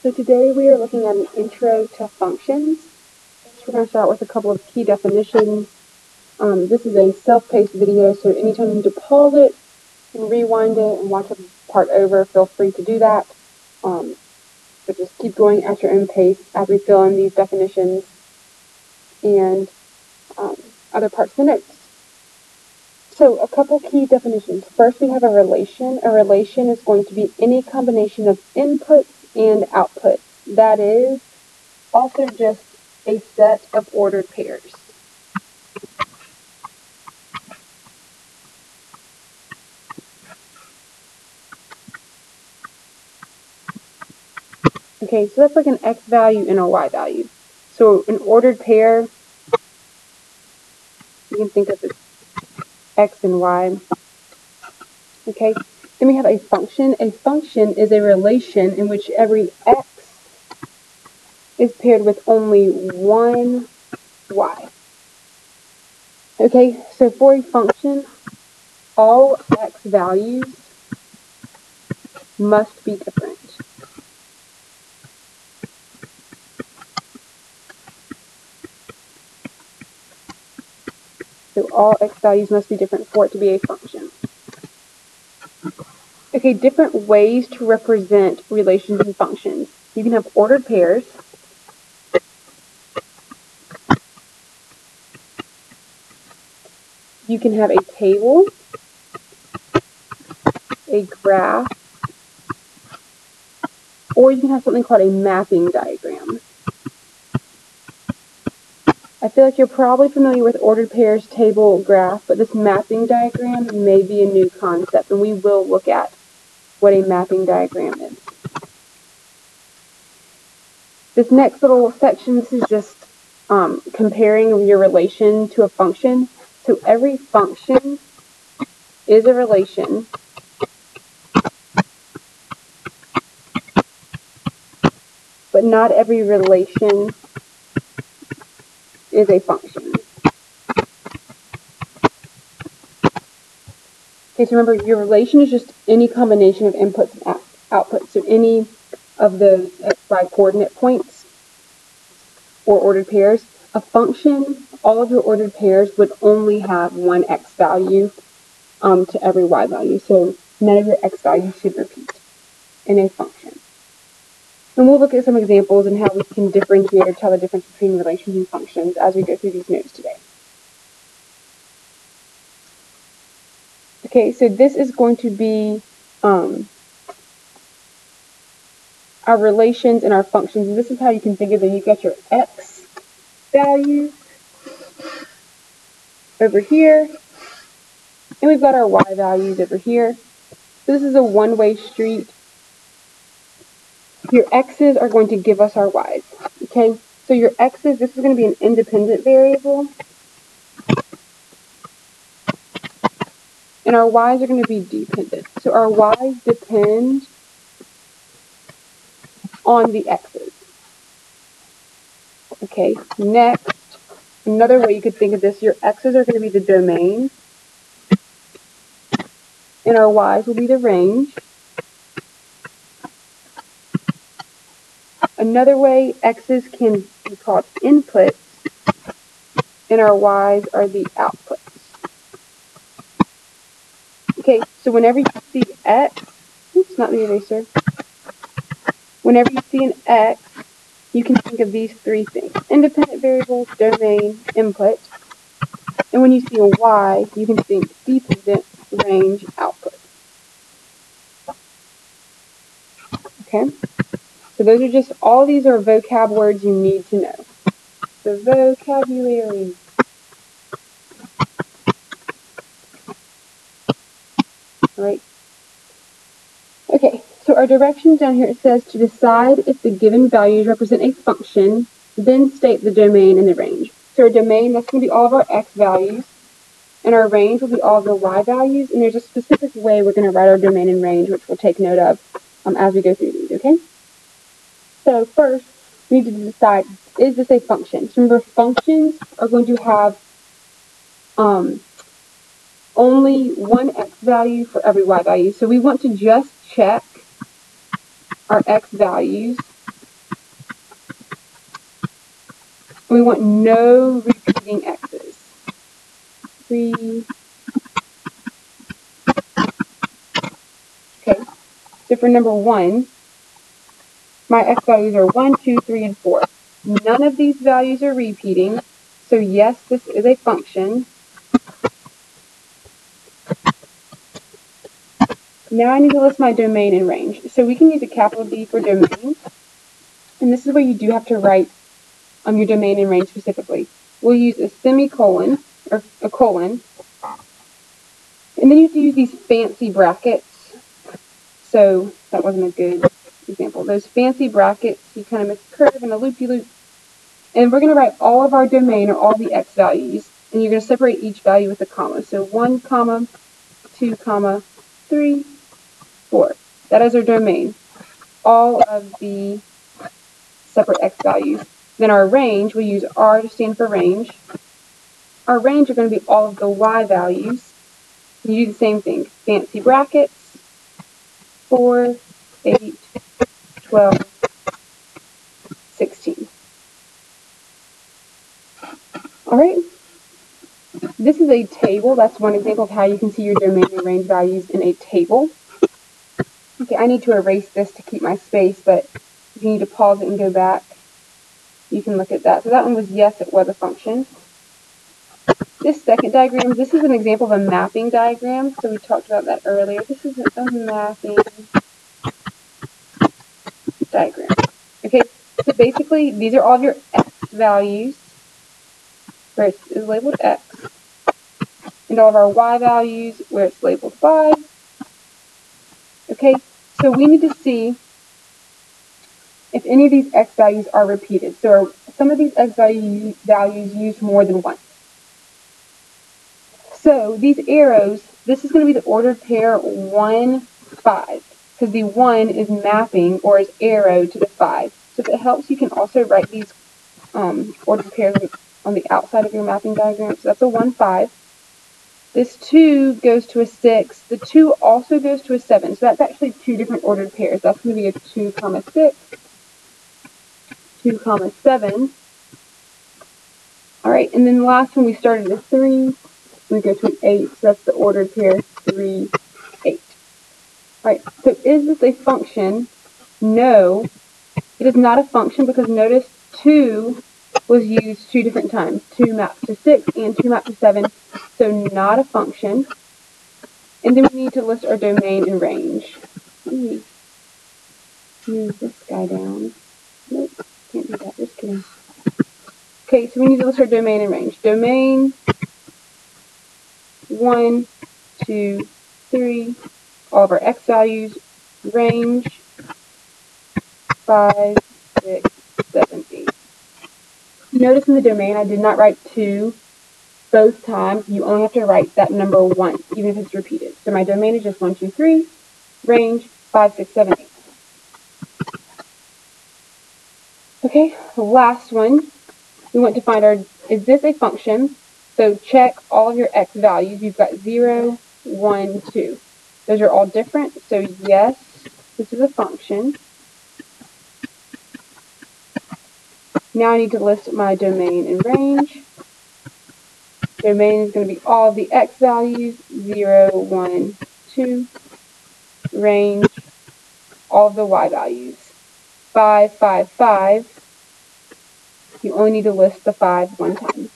So today we are looking at an intro to functions. We're going to start with a couple of key definitions. This is a self-paced video, so anytime you need to pause it and rewind it and watch a part over, feel free to do that. But just keep going at your own pace as we fill in these definitions and other parts of the notes. So a couple key definitions. First, we have a relation. A relation is going to be any combination of inputs and outputs. That is also just a set of ordered pairs. Okay, so that's like an x value and a y value. So an ordered pair, you can think of as x and y. Okay, then we have a function. A function is a relation in which every x is paired with only one y. Okay, so for a function, all x values must be different. So all x values must be different for it to be a function. Okay, different ways to represent relations and functions. You can have ordered pairs. You can have a table, a graph, or you can have something called a mapping diagram. I feel like you're probably familiar with ordered pairs, table, graph, but this mapping diagram may be a new concept, and we will look at what a mapping diagram is. This next little section, this is just comparing your relation to a function. So every function is a relation, but not every relation is a function. Okay, so remember, your relation is just any combination of inputs and outputs. So any of those xy coordinate points or ordered pairs. A function, all of your ordered pairs would only have one x value to every y value. So none of your x values should repeat in a function. And we'll look at some examples and how we can differentiate or tell the difference between relations and functions as we go through these notes today. Okay, so this is going to be our relations and our functions. And this is how you can think of it. You've got your x values over here, and we've got our y values over here. So this is a one-way street. Your x's are going to give us our y's. Okay, so your x's, this is going to be an independent variable, and our y's are going to be dependent. So our y's depend on the x's. Okay, next, another way you could think of this, your x's are going to be the domain, and our y's will be the range. Another way, x's can be called inputs, and our y's are the outputs. Okay, so whenever you see x, oops, not the eraser. Whenever you see an x, you can think of these three things: independent variables, domain, input. And when you see a y, you can think dependent, range, output. Okay? So those are just, all these are vocab words you need to know. The vocabulary. Alright? Okay, so our directions down here, it says to decide if the given values represent a function, then state the domain and the range. So our domain, that's going to be all of our x values, and our range will be all of the y values, and there's a specific way we're going to write our domain and range, which we'll take note of as we go through these, okay? So first, we need to decide, is this a function? So remember, functions are going to have only one x value for every y value. So we want to just check our x values We want no repeating x's. Okay, so for number 1, my x values are 1, 2, 3, and 4. None of these values are repeating, so yes, this is a function. Now I need to list my domain and range. So we can use a capital D for domain, and this is where you do have to write your domain and range specifically. We'll use a semicolon, or a colon, and then you have to use these fancy brackets. So that wasn't a good example. Those fancy brackets, you kind of make a curve and a loop-de-loop. And we're going to write all of our domain, or all the x values, and you're going to separate each value with a comma. So 1, 2, 3, 4. That is our domain. All of the separate x values. Then our range, we use R to stand for range. Our range are going to be all of the y values. You do the same thing. Fancy brackets, 4, 8, 12, 16. Alright, this is a table. That's one example of how you can see your domain and range values in a table. Okay, I need to erase this to keep my space, but if you need to pause it and go back, you can look at that. So that one was yes, it was a function. This second diagram, this is an example of a mapping diagram, so we talked about that earlier. This is a mapping diagram. Okay, so basically these are all of your x values, where it's labeled x, and all of our y values where it's labeled y. Okay, so we need to see if any of these x values are repeated. So are some of these x values used more than once? So these arrows, this is going to be the ordered pair 1, 5, because the 1 is mapping, or is arrow, to the 5. So if it helps, you can also write these ordered pairs on the outside of your mapping diagram. So that's a 1, 5. This 2 goes to a 6. The 2 also goes to a 7. So that's actually 2 different ordered pairs. That's going to be a 2, 6, 2, 7. All right, and then the last one we started at 3. We go to an 8, so that's the ordered pair 3, 8. All right, so is this a function? No, it is not a function, because notice 2 was used 2 different times. 2 mapped to 6 and 2 mapped to 7, so not a function. And then we need to list our domain and range. Let me move this guy down. Nope, can't do that, just kidding. Okay, so we need to list our domain and range. Domain, 1, 2, 3, all of our x values. Range, 5, 6, 7, 8. Notice in the domain I did not write 2 both times. You only have to write that number once, even if it's repeated. So my domain is just 1, 2, 3, range 5, 6, 7, 8. Okay, the last one, we want to find our, is this a function? So check all of your x values. You've got 0, 1, 2. Those are all different, so yes, this is a function. Now I need to list my domain and range. Domain is going to be all of the x values, 0, 1, 2. Range, all of the y values. 5, 5, 5. You only need to list the 5 one time.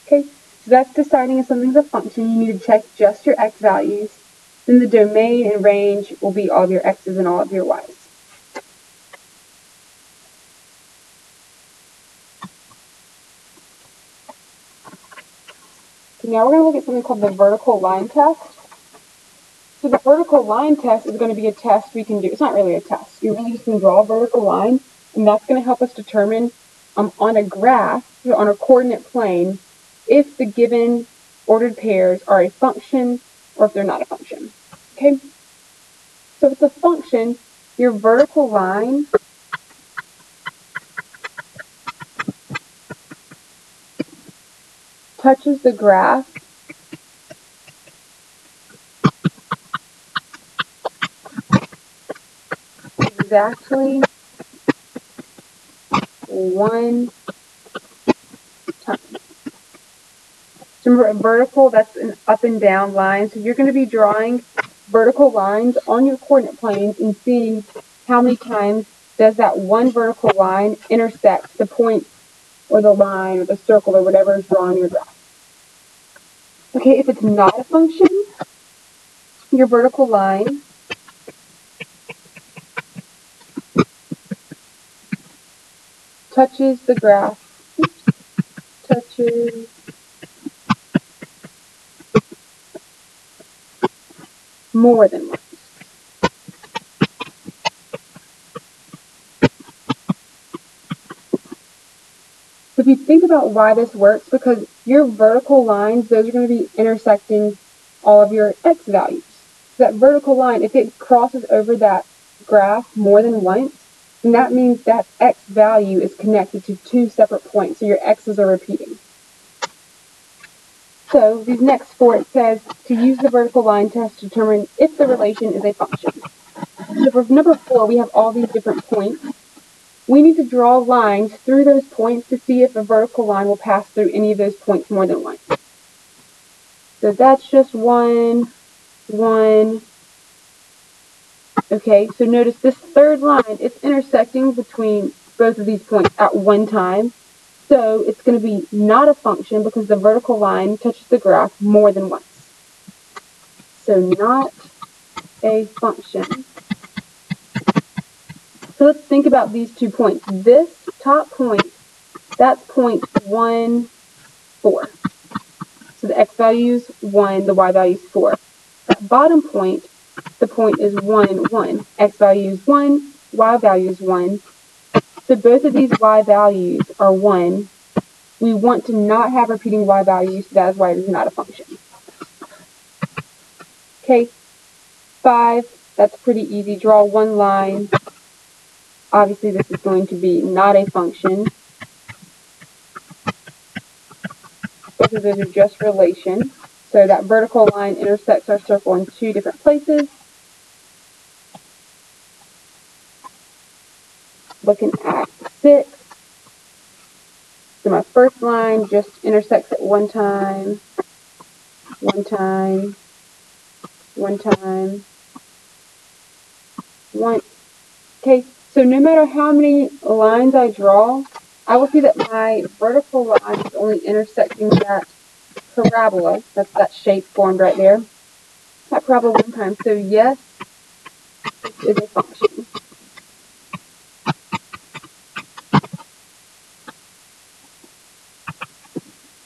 Okay, so that's deciding if something's a function. You need to check just your x values. Then the domain and range will be all of your x's and all of your y's. Okay, now we're going to look at something called the vertical line test. So the vertical line test is going to be a test we can do. It's not really a test. You're really just going to draw a vertical line, and that's going to help us determine on a graph, on a coordinate plane, if the given ordered pairs are a function or if they're not a function. Okay? So if it's a function, your vertical line touches the graph exactly one time. So remember, a vertical, that's an up and down line. So you're going to be drawing vertical lines on your coordinate planes and seeing how many times does that one vertical line intersect the point or the line or the circle or whatever is drawn in your graph. Okay, if it's not a function, your vertical line touches the graph, touches more than once. So if you think about why this works, because your vertical lines, those are going to be intersecting all of your x values. So that vertical line, if it crosses over that graph more than once, then that means that x value is connected to two separate points, so your x's are repeating. So these next four, it says to use the vertical line test to determine if the relation is a function. So for number 4, we have all these different points. We need to draw lines through those points to see if a vertical line will pass through any of those points more than once. So that's just one. Okay, so notice this third line, it's intersecting between both of these points at one time. So it's going to be not a function because the vertical line touches the graph more than once. So not a function. So let's think about these 2 points. This top point, that's point 1, 4. So the x value is 1, the y value is 4. That bottom point, the point is 1, 1. X value is 1, y value is 1. So both of these y values are 1. We want to not have repeating y values, so that is why it is not a function. Okay, 5, that's pretty easy. Draw one line. Obviously, this is going to be not a function. Both of those are just relations. So that vertical line intersects our circle in 2 different places. Looking at 6. So my first line just intersects at one time, one time, one time, once. Okay, so no matter how many lines I draw, I will see that my vertical line is only intersecting that parabola. That's that shape formed right there. That parabola one time. So yes, this is a function.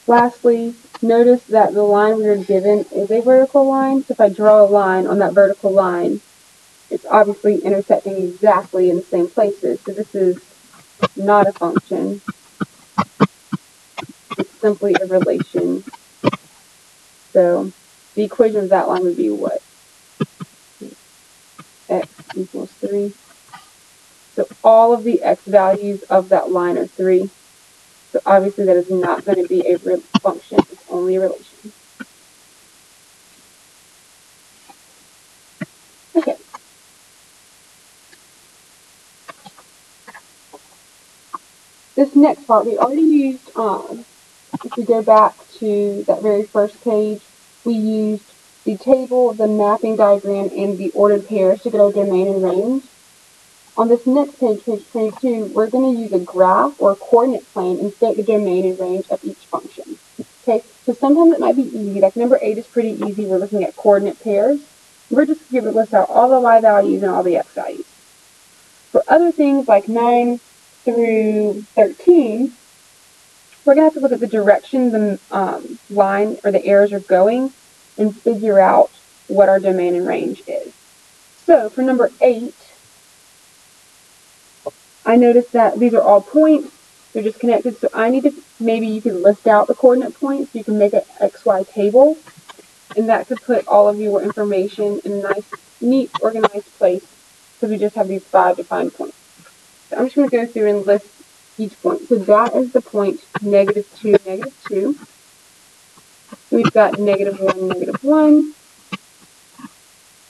Lastly, notice that the line we are given is a vertical line. So if I draw a line on that vertical line, it's obviously intersecting exactly in the same places. So this is not a function. It's simply a relation. So the equation of that line would be what? X equals 3. So all of the x values of that line are 3. So obviously that is not going to be a function. It's only a relation. Okay. This next part we already used, if we go back to that very first page, we used the table, the mapping diagram, and the ordered pairs to get our domain and range. On this next page, page 22, we're going to use a graph or a coordinate plane and state the domain and range of each function. Okay, so sometimes it might be easy. Like number 8 is pretty easy. We're looking at coordinate pairs. We're just going to list out all the y values and all the x values. For other things like 9 through 13, we're going to have to look at the direction the line or the arrows are going and figure out what our domain and range is. So for number 8, I noticed that these are all points. They're just connected. So I need to, maybe you could list out the coordinate points. You can make an XY table. And that could put all of your information in a nice, neat, organized place because we just have these 5 defined points. So I'm just going to go through and list each point. So that is the point -2, -2. We've got -1, -1.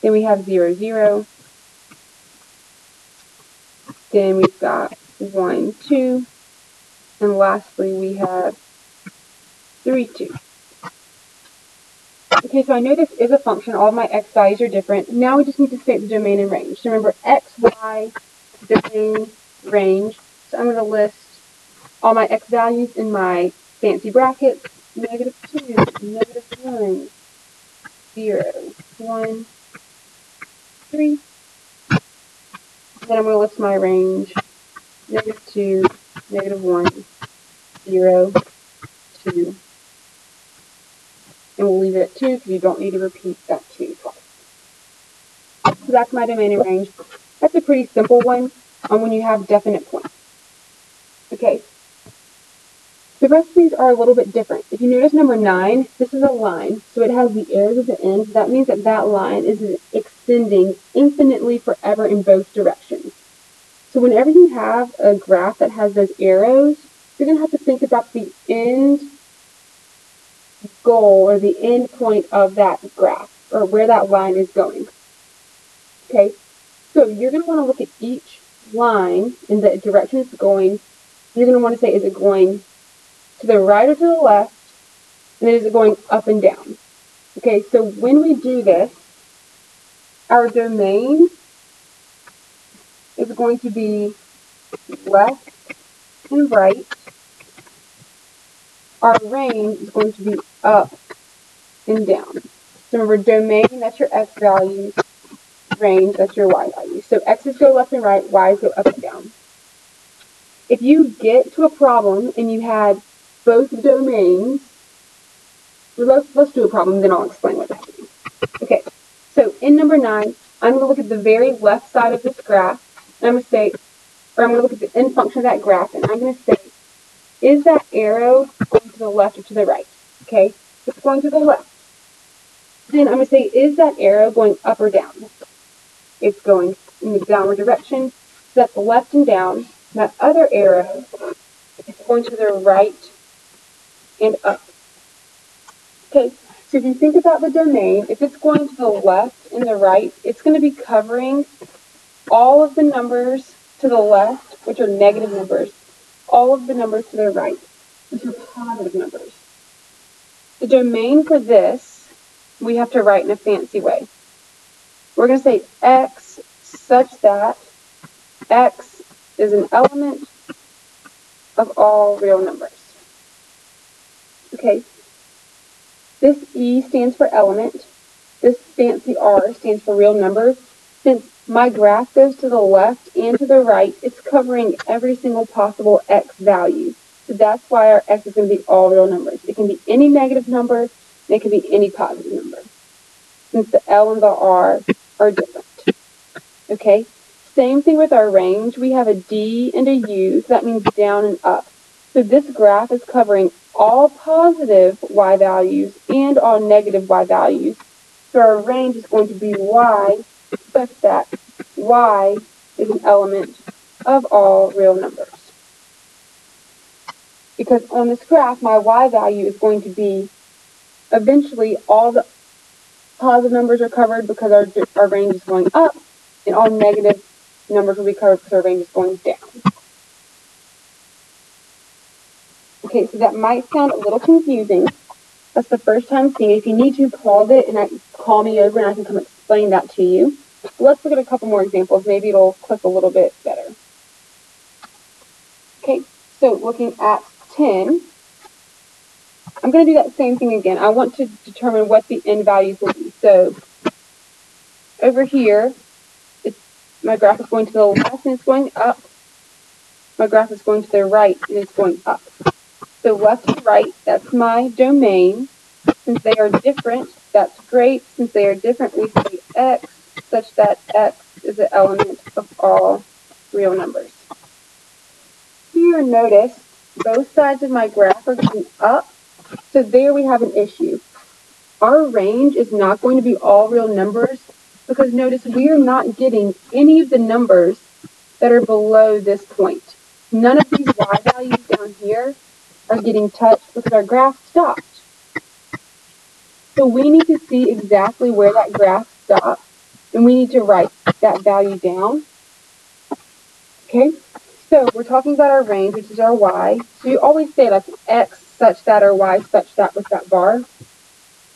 Then we have 0, 0. Then we've got 1, 2. And lastly, we have 3, 2. Okay, so I know this is a function. All of my x values are different. Now we just need to state the domain and range. So remember, x, y, domain, range. So I'm going to list all my x values in my fancy brackets. -2, -1, 0, 1, 3. Then I'm going to list my range. -2, -1, 0, 2. And we'll leave it at 2 because you don't need to repeat that 2 twice. So that's my domain and range. That's a pretty simple one when you have definite points. Okay. The rest of these are a little bit different. If you notice number 9, this is a line, so it has the arrows at the end. That means that that line is extending infinitely forever in both directions. So whenever you have a graph that has those arrows, you're going to have to think about the end goal or the end point of that graph, or where that line is going. Okay, so you're going to want to look at each line in the direction it's going. You're going to want to say, is it going to the right or to the left? And then is it going up and down? Okay, so when we do this, our domain is going to be left and right. Our range is going to be up and down. So remember, domain, that's your x values. Range, that's your y values. So x's go left and right, y's go up and down. If you get to a problem and you had both domains, let's do a problem, then I'll explain what's happening. Okay, so in number 9, I'm going to look at the very left side of this graph, and I'm going to say, or I'm going to look at the end function of that graph, and I'm going to say, is that arrow going to the left or to the right? Okay, it's going to the left. Then I'm going to say, is that arrow going up or down? It's going in the downward direction, so that's left and down. That other arrow is going to the right and up. Okay, so if you think about the domain, if it's going to the left and the right, it's going to be covering all of the numbers to the left, which are negative numbers, all of the numbers to the right, which are positive numbers. The domain for this, we have to write in a fancy way. We're going to say x such that x is an element of all real numbers. Okay, this E stands for element. This fancy R stands for real numbers. Since my graph goes to the left and to the right, it's covering every single possible x value. So that's why our x is going to be all real numbers. It can be any negative number, and it can be any positive number, since the L and the R are different. Okay, same thing with our range. We have a D and a U, so that means down and up. So this graph is covering all positive y values and all negative y values. So our range is going to be y such that y is an element of all real numbers. Because on this graph, my y value is going to be, eventually all the positive numbers are covered because our range is going up, and all negative numbers will be covered because our range is going down. Okay, so that might sound a little confusing. That's the first time seeing it. If you need to, pause it and call me over and I can come explain that to you. But let's look at a couple more examples. Maybe it'll click a little bit better. Okay, so looking at 10, I'm going to do that same thing again. I want to determine what the end values will be. So over here, my graph is going to the left and it's going up. My graph is going to the right and it's going up. So left and right, that's my domain. Since they are different, that's great. Since they are different, we say x such that x is an element of all real numbers. Here, notice both sides of my graph are going up. So there we have an issue. Our range is not going to be all real numbers because notice we are not getting any of the numbers that are below this point. None of these y values down here are getting touched because our graph stopped. So we need to see exactly where that graph stopped, and we need to write that value down. Okay, So we're talking about our range, which is our y. So you always say like x such that or y such that with that bar.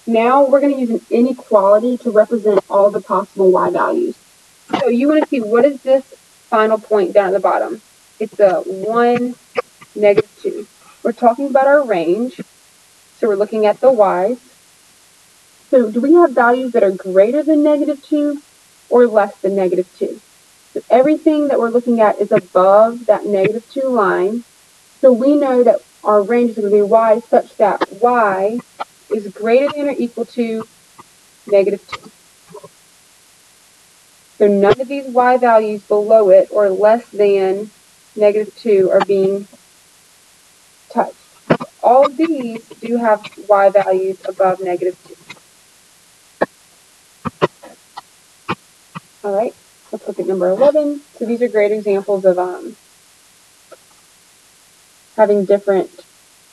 Now we're going to use an inequality to represent all the possible y values. So you want to see, what is this final point down at the bottom? It's a 1, -2. We're talking about our range, so we're looking at the y's. So do we have values that are greater than -2 or less than -2? So everything that we're looking at is above that -2 line. So we know that our range is going to be y such that y is greater than or equal to -2. So none of these y values below it or less than -2 are being touched. All of these do have y values above -2. All right, let's look at number 11. So these are great examples of having different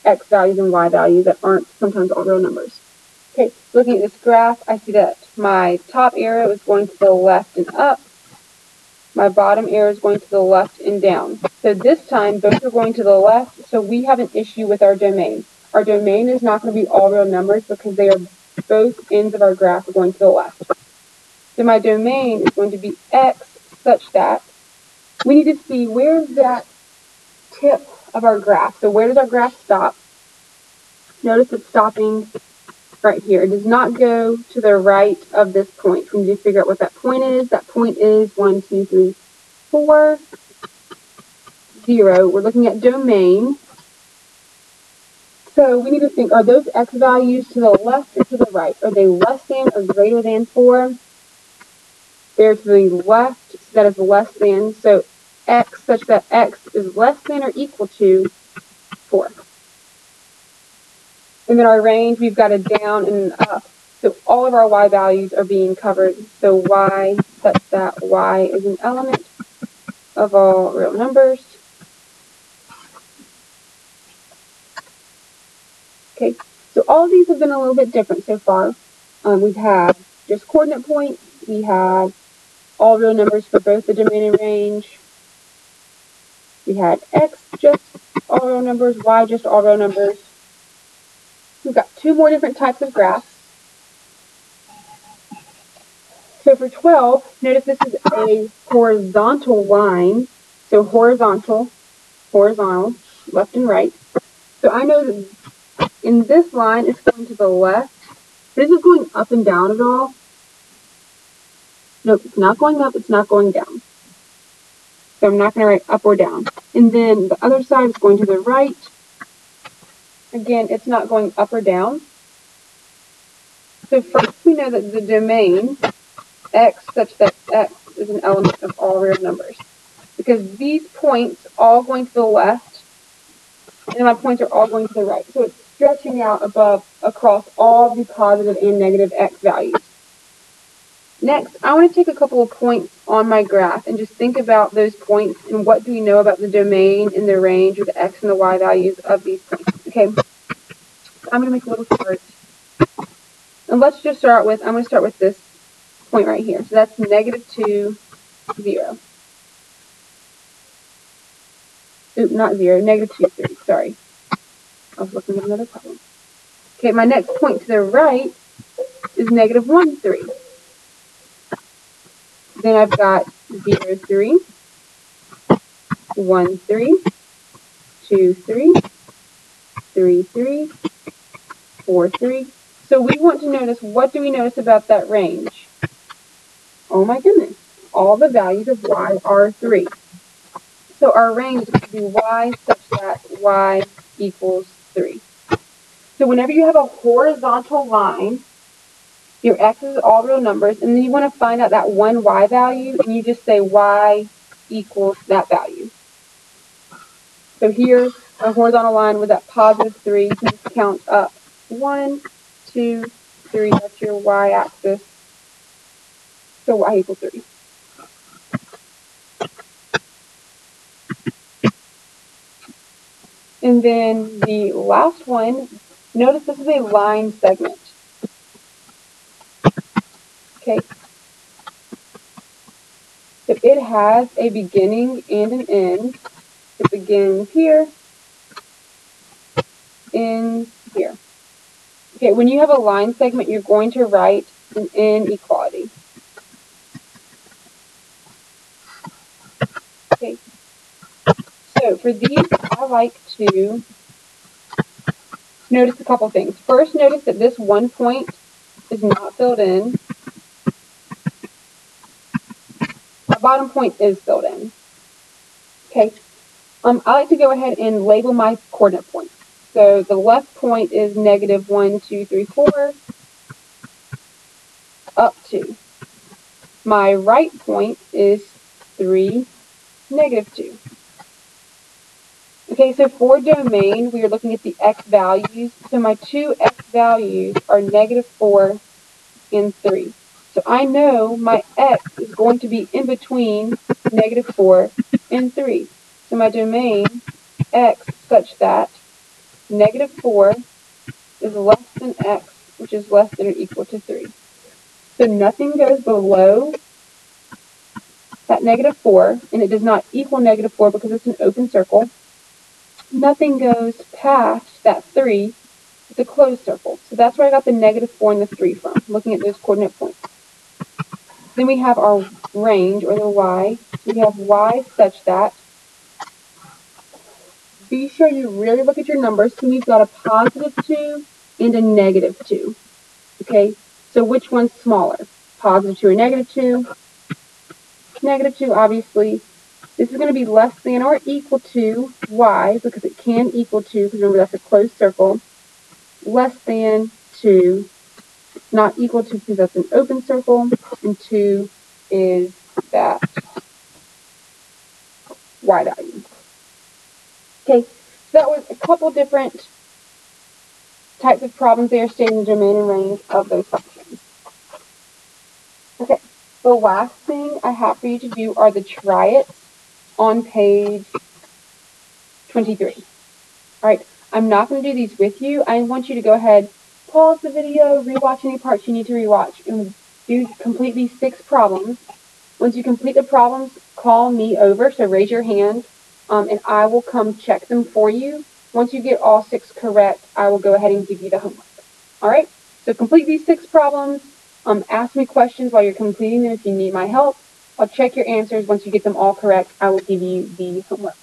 x values and y values that aren't sometimes all real numbers. Okay, looking at this graph, I see that my top arrow is going to the left and up. My bottom arrow is going to the left and down. So this time, both are going to the left, so we have an issue with our domain. Our domain is not going to be all real numbers because they are both ends of our graph are going to the left. So my domain is going to be x such that we need to see where's that tip of our graph. So where does our graph stop? Notice it's stopping right here. It does not go to the right of this point. We need to figure out what that point is. That point is 1, 2, 3, 4, 0. We're looking at domain. So we need to think, are those x values to the left or to the right? Are they less than or greater than 4? They're to the left, so that is less than. So x such that x is less than or equal to 4. And then our range, we've got a down and an up. So all of our y values are being covered. So y such that y is an element of all real numbers. Okay, so all of these have been a little bit different so far. We've had just coordinate points. We had all real numbers for both the domain and range. We had x just all real numbers, y just all real numbers. We've got 2 more different types of graphs. So for 12, notice this is a horizontal line. So horizontal, left and right. So I know that in this line it's going to the left. But is it going up and down at all? Nope, it's not going up, it's not going down. So I'm not going to write up or down. And then the other side is going to the right. Again, it's not going up or down. So first we know that the domain, x such that x is an element of all real numbers. Because these points all going to the left, and my points are all going to the right. So it's stretching out across all the positive and negative x values. Next, I want to take a couple of points on my graph and just think about those points and what do we know about the domain and the range or the x and the y values of these points. Okay, so I'm going to make a little chart. And let's just start with, I'm going to start with this point right here. So that's -2, 0. Oop, not 0, -2, 3, sorry. I was looking at another problem. Okay, my next point to the right is -1, 3. Then I've got 0, 3, 1, 3, 2, 3, 3, 3, 4, 3. So we want to notice, what do we notice about that range? Oh my goodness, all the values of y are 3. So our range is going to be y such that y equals 3. So whenever you have a horizontal line, your x is all real numbers, and then you want to find out that one y value, and you just say y equals that value. So here, a horizontal line with that +3, you can just count up 1, 2, 3, that's your y-axis. So y equals 3. And then the last one, notice this is a line segment. Okay. So it has a beginning and an end. it begins here, ends here. Okay, when you have a line segment, you're going to write an inequality. Okay, so for these, I like to notice a couple things. First, notice that this 1 point is not filled in. The bottom point is filled in. Okay, I like to go ahead and label my coordinate points. So the left point is negative 1, 2, 3, 4, up to. My right point is 3, negative 2. Okay, so for domain, we are looking at the x values. So my two x values are negative 4 and 3. So I know my x is going to be in between negative 4 and 3. So my domain x such that negative 4 is less than x, which is less than or equal to 3. So nothing goes below that negative 4, and it does not equal negative 4 because it's an open circle. Nothing goes past that 3, it's a closed circle. So that's where I got the negative 4 and the 3 from, looking at those coordinate points. Then we have our range, or the y. We have y such that, be sure you really look at your numbers. So we've got a positive 2 and a negative 2. Okay, so which one's smaller? Positive 2 or negative 2? Negative 2, obviously. This is going to be less than or equal to y, because it can equal to, because remember that's a closed circle, less than 2, not equal to because that's an open circle, and 2 is that y value. Okay, so that was a couple different types of problems there stating the domain and range of those functions. Okay, the last thing I have for you to do are the try-its on page 23. All right, I'm not going to do these with you. I want you to go ahead, pause the video, rewatch any parts you need to rewatch, and complete these 6 problems. Once you complete the problems, call me over, so raise your hand, and I will come check them for you. Once you get all 6 correct, I will go ahead and give you the homework. All right, so complete these 6 problems. Ask me questions while you're completing them if you need my help. I'll check your answers. Once you get them all correct, I will give you the homework.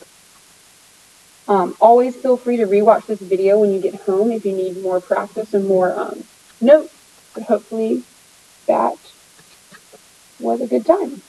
Always feel free to rewatch this video when you get home if you need more practice and more notes, but hopefully that was a good time.